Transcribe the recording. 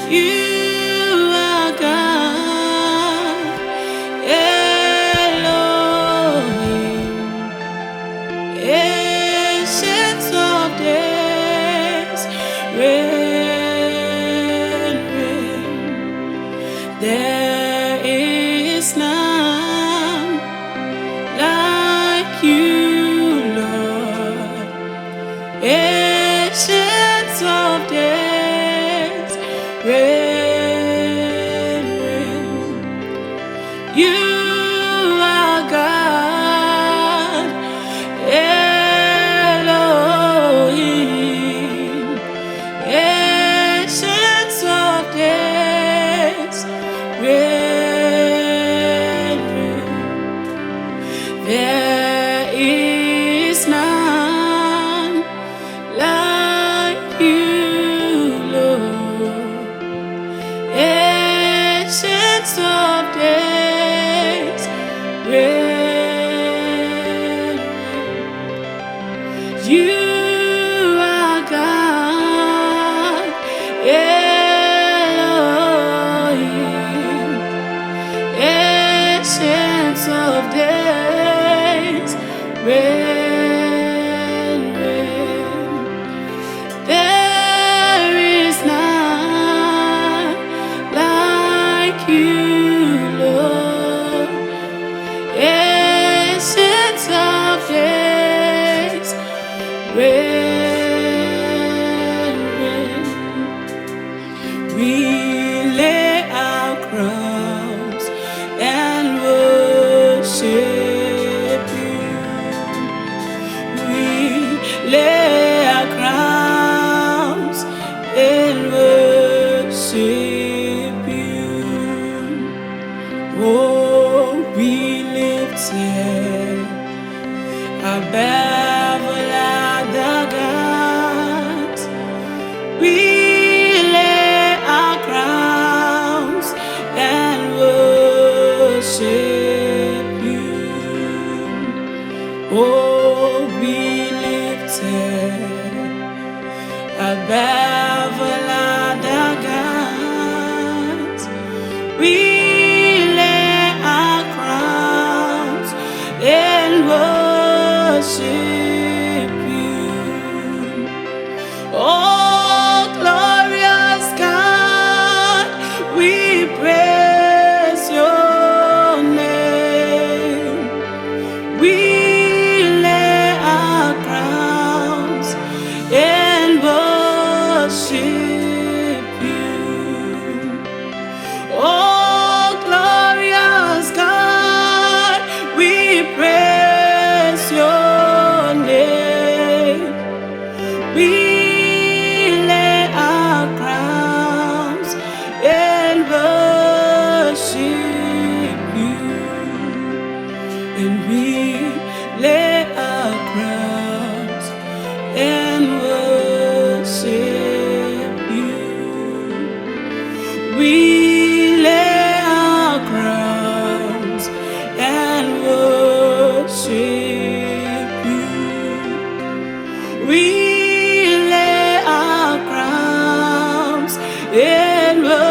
You are God, Elohim, ancient of days, reign, reign. There is none like you, Lord, ancient of days, reign, reign. You are God, Elohim, ancient of days, reign, reign. There is none like you, Lord, ancient of days, reign. You are God, Elohim, ancient of days, reign, reign. There is none like you, Lord, ancient of days, reign, reign. We lay our crowns and worship you. We lay our crowns and worship you. Oh, we lift above all other gods. We lay our crowns and worship you. Oh, be lifted above all other gods. We lay our crowns and worship you. Oh, glorious God, we praise your name. We lay our crowns and worship you. Oh, glorious God, we praise your name. We lay our crowns and worship you. And we lay our crowns and worship you. We lay our crowns and worship you. We lay our crowns and worship